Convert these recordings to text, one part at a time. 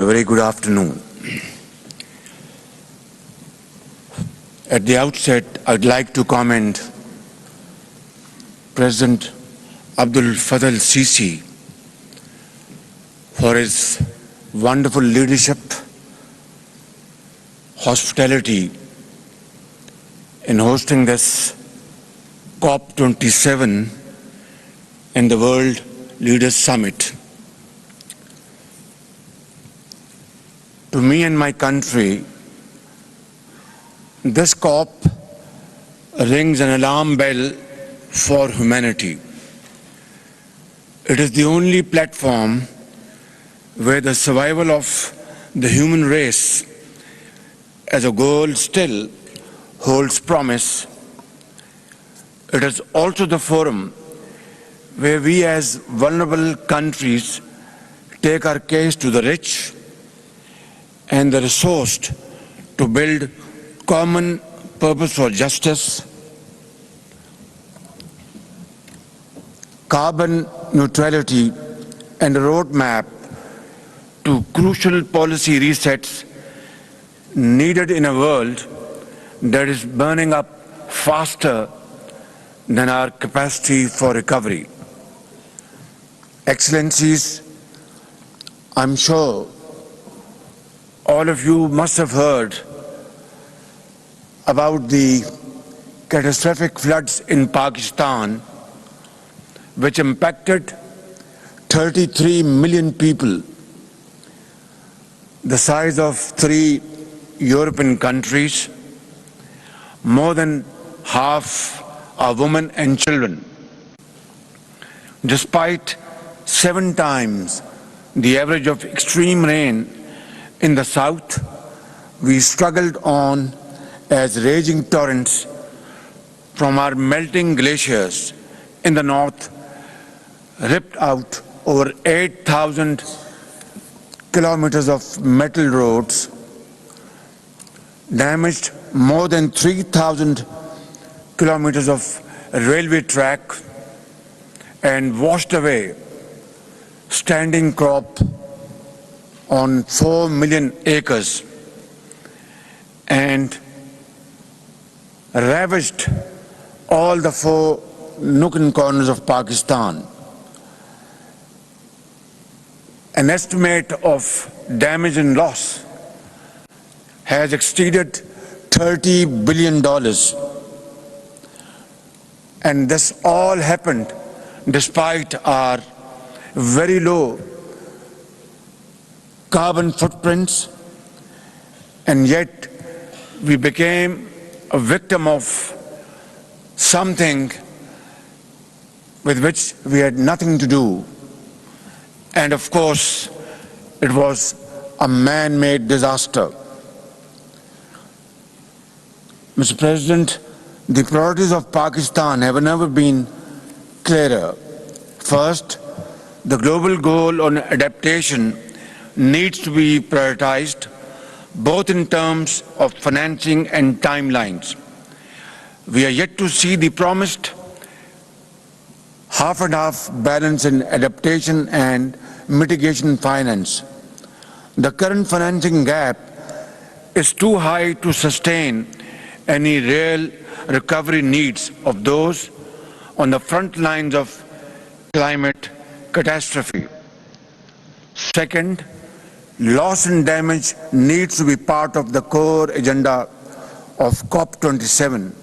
A very good afternoon. At the outset, I'd like to comment President Abdul Fattah al-Sisi for his wonderful leadership, hospitality in hosting this COP27 and the World Leaders Summit. To me and my country, this COP rings an alarm bell for humanity. It is the only platform where the survival of the human race as a goal still holds promise. It is also the forum where we as vulnerable countries take our case to the rich and the resourced to build common purpose for justice, carbon neutrality, and a roadmap to crucial policy resets needed in a world that is burning up faster than our capacity for recovery. Excellencies, I'm sure all of you must have heard about the catastrophic floods in Pakistan, which impacted 33 million people, the size of 3 European countries. More than half are women and children. Despite 7 times the average of extreme rain in the south, we struggled on as raging torrents from our melting glaciers in the north ripped out over 8,000 kilometers of metal roads, damaged more than 3,000 kilometers of railway track, and washed away standing crop on 4 million acres, and ravaged all the 4 nook and corners of Pakistan. An estimate of damage and loss has exceeded $30 billion. And this all happened despite our very low carbon footprints, and yet we became a victim of something with which we had nothing to do. And of course, it was a man-made disaster. Mr. President, the priorities of Pakistan have never been clearer. First, the global goal on adaptation needs to be prioritized, both in terms of financing and timelines. We are yet to see the promised half and half balance in adaptation and mitigation finance. The current financing gap is too high to sustain any real recovery needs of those on the front lines of climate catastrophe. Second, loss and damage needs to be part of the core agenda of COP27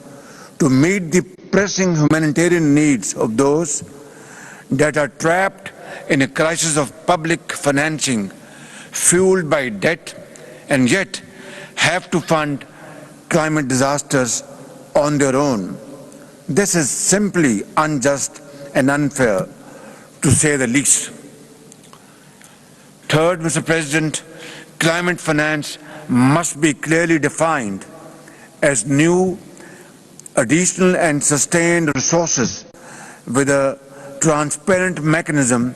to meet the pressing humanitarian needs of those that are trapped in a crisis of public financing fueled by debt and yet have to fund climate disasters on their own. This is simply unjust and unfair, to say the least. Third, Mr. President, climate finance must be clearly defined as new, additional and sustained resources with a transparent mechanism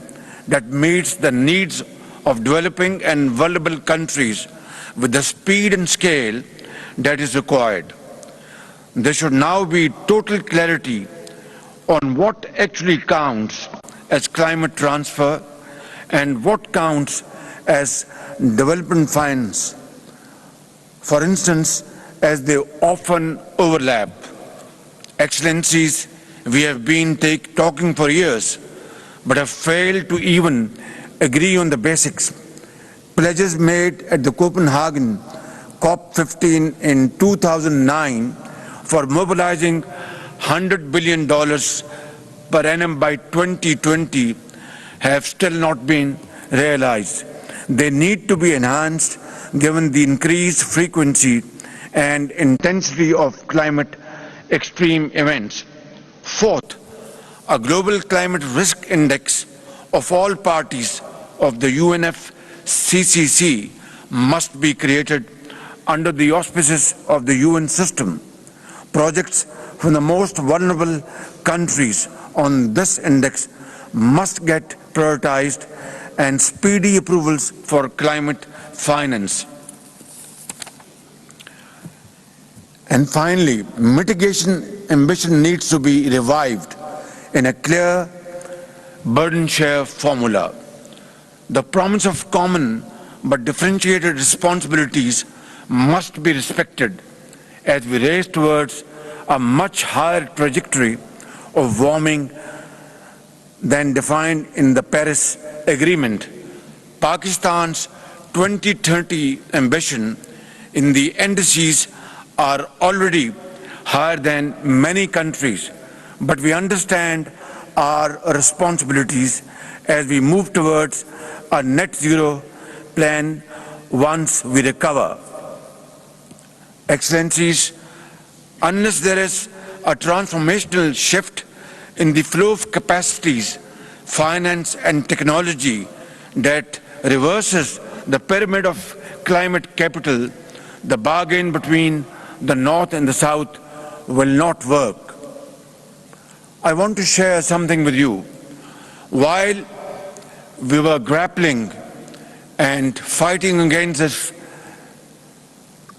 that meets the needs of developing and vulnerable countries with the speed and scale that is required. There should now be total clarity on what actually counts as climate transfer and what counts as development finance, for instance, as they often overlap. Excellencies, we have been talking for years, but have failed to even agree on the basics. Pledges made at the Copenhagen COP15 in 2009 for mobilizing $100 billion per annum by 2020 have still not been realized. They need to be enhanced given the increased frequency and intensity of climate extreme events. Fourth, a global climate risk index of all parties of the UNFCCC must be created under the auspices of the UN system. Projects from the most vulnerable countries on this index must get prioritized and speedy approvals for climate finance. And finally, mitigation ambition needs to be revived in a clear burden share formula. The promise of common but differentiated responsibilities must be respected as we race towards a much higher trajectory of warming than defined in the Paris Agreement. Pakistan's 2030 ambition in the indices are already higher than many countries, but we understand our responsibilities as we move towards a net zero plan once we recover. Excellencies, unless there is a transformational shift in the flow of capacities, finance and technology that reverses the pyramid of climate capital, the bargain between the North and the South will not work. I want to share something with you. While we were grappling and fighting against this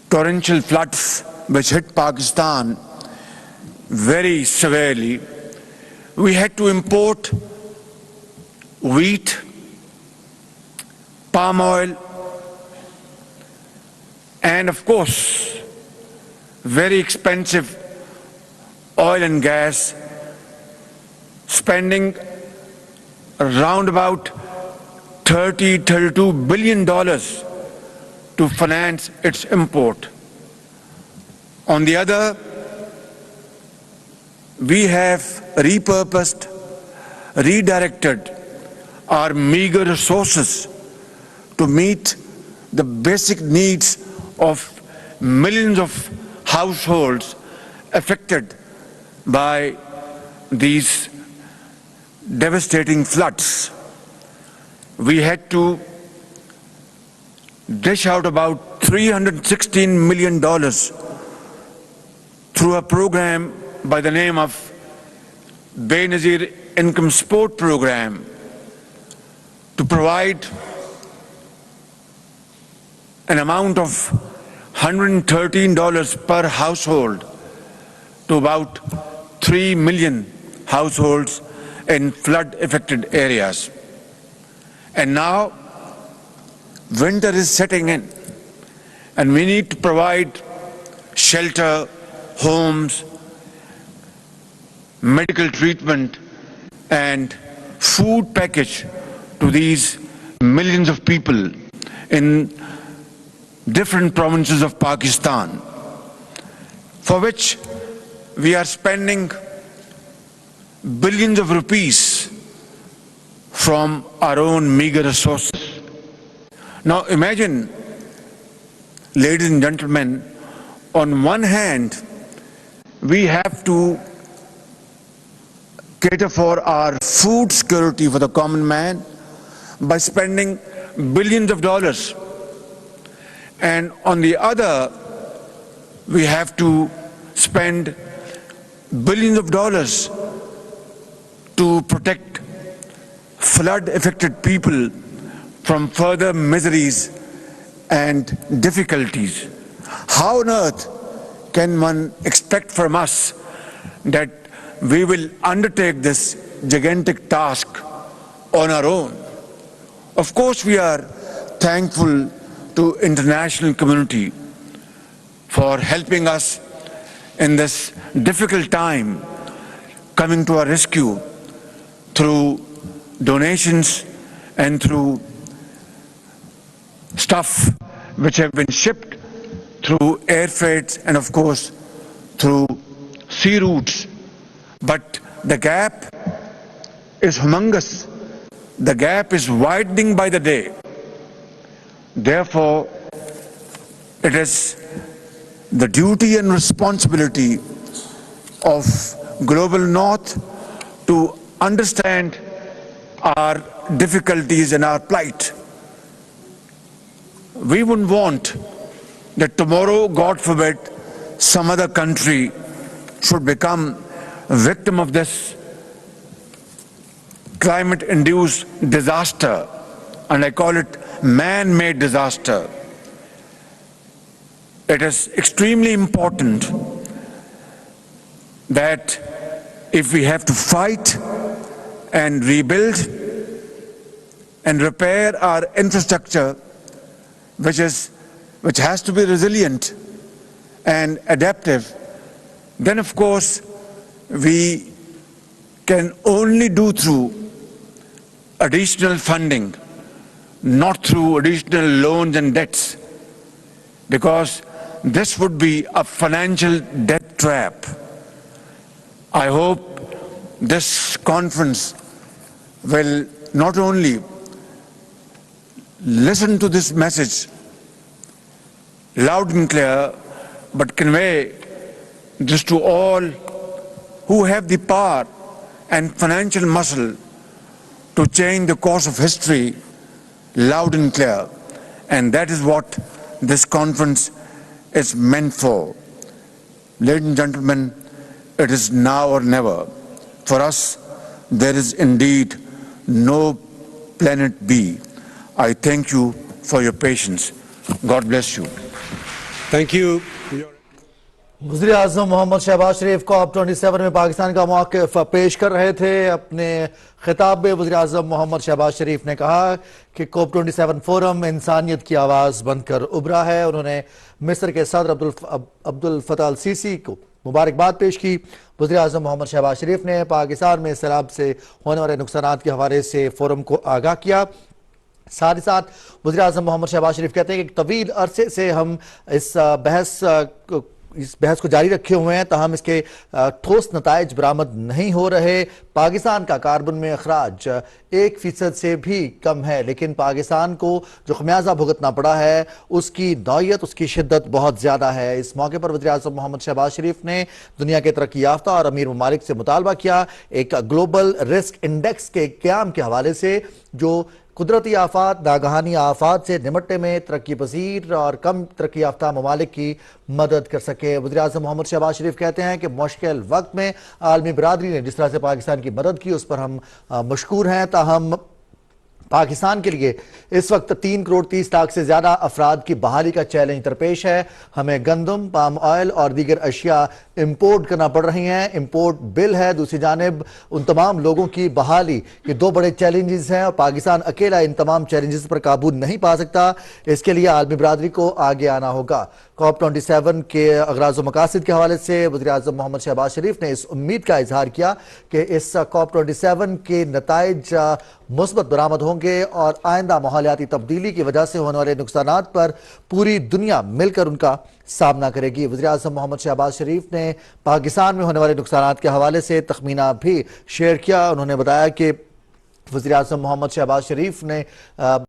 torrential floods which hit Pakistan very severely, we had to import wheat, palm oil, and of course, very expensive oil and gas, spending around about $32 billion to finance its import. On the other, we have repurposed, redirected our meager resources to meet the basic needs of millions of households affected by these devastating floods. We had to dish out about $316 million through a program by the name of Benazir Income Support Program to provide an amount of $113 per household to about 3 million households in flood-affected areas. And now winter is setting in, and we need to provide shelter, homes, medical treatment, and food package to these millions of people in different provinces of Pakistan, for which we are spending billions of rupees from our own meager resources. Now imagine, ladies and gentlemen, on one hand, we have to cater for our food security for the common man by spending billions of dollars. And on the other, we have to spend billions of dollars to protect flood-affected people from further miseries and difficulties. How on earth can one expect from us that we will undertake this gigantic task on our own? Of course, we are thankful to international community for helping us in this difficult time, coming to our rescue through donations and through stuff which have been shipped through air freights and of course through sea routes. But the gap is humongous. The gap is widening by the day. Therefore, it is the duty and responsibility of Global North to understand our difficulties and our plight. We wouldn't want that tomorrow, God forbid, some other country should become a victim of this climate-induced disaster, and I call it man-made disaster. It is extremely important that if we have to fight and rebuild and repair our infrastructure, which has to be resilient and adaptive, then of course we can only do through additional funding, not through additional loans and debts, because this would be a financial death trap. I hope this conference will not only listen to this message loud and clear, but convey this to all who have the power and financial muscle to change the course of history loud and clear. And that is what this conference is meant for. Ladies and gentlemen, it is now or never. For us, there is indeed no planet B. I thank you for your patience. God bless you. Thank you. वज़ीर-ए-आज़म मोहम्मद शहबाज शरीफ COP27 में पाकिस्तान का मौक़िफ़ पेश कर रहे थे। अपने खिताब में वज़ीर-ए-आज़म मोहम्मद शहबाज शरीफ ने कहा कि COP27 फोरम इंसानियत की आवाज़ बनकर उभरा है। उन्होंने मिस्र के सदर अब्दुल फताह अल-सीसी को मुबारकबाद पेश की। वज़ीर-ए-आज़म मोहम्मद शहबाज शरीफ ने पाकिस्तान में सैलाब से होने वाले नुकसानात के हवाले से फोरम को आगाह किया। साथ ही साथ वज़ीर-ए-आज़म मोहम्मद शहबाज शरीफ कहते हैं कि तवील अरसे से हम इस बहस को जारी रखे हुए हैं, ताहम इसके ठोस नताइज बरामद नहीं हो रहे। पाकिस्तान का कार्बन में अखराज 1% से भी कम है, लेकिन पाकिस्तान को जो खमियाजा भुगतना पड़ा है उसकी नौयत, उसकी शिद्दत बहुत ज़्यादा है। इस मौके पर वज़ीर-ए-आज़म मोहम्मद शहबाज शरीफ ने दुनिया के तरक्की याफ्ता और अमीर ममालिक से मुतालबा किया एक ग्लोबल रिस्क इंडेक्स के क़याम के हवाले से, जो कुदरती आफात, नागहानी आफात से निमटने में तरक्की पजीर और कम तरक्की याफ्ता ममालिक की मदद कर सके। वज़ीर-ए-आज़म मोहम्मद शहबाज शरीफ कहते हैं कि मुश्किल वक्त में आलमी बरादरी ने जिस तरह से पाकिस्तान की मदद की उस पर हम मशकूर हैं। ताहम पाकिस्तान के लिए इस वक्त 3 करोड़ 30 लाख से ज़्यादा अफराद की बहाली का चैलेंज दरपेश है। हमें गंदम, पाम ऑयल और दीगर अशिया इंपोर्ट करना पड़ रही हैं। इंपोर्ट बिल है। दूसरी जानिब उन तमाम लोगों की बहाली, ये 2 बड़े चैलेंजेस हैं और पाकिस्तान अकेला इन तमाम चैलेंजेस पर काबू नहीं पा सकता। इसके लिए आलमी बरादरी को आगे आना होगा। COP27 के अगराज़ व मकासद के हवाले से वज़ीर-ए-आज़म मोहम्मद शहबाज शरीफ ने इस उम्मीद का इजहार किया कि इस COP27 के नताइज मुस्बत बरामद होंगे और आइंदा माहौलियाती तब्दीली की वजह से होने वाले नुकसानात पर पूरी दुनिया मिलकर उनका सामना करेगी। वज़ीर-ए-आज़म मोहम्मद शहबाज शरीफ ने पाकिस्तान में होने वाले नुकसानात के हवाले से तखमीना भी शेयर किया। उन्होंने बताया कि वज़ीर-ए-आज़म मोहम्मद शहबाज शरीफ ने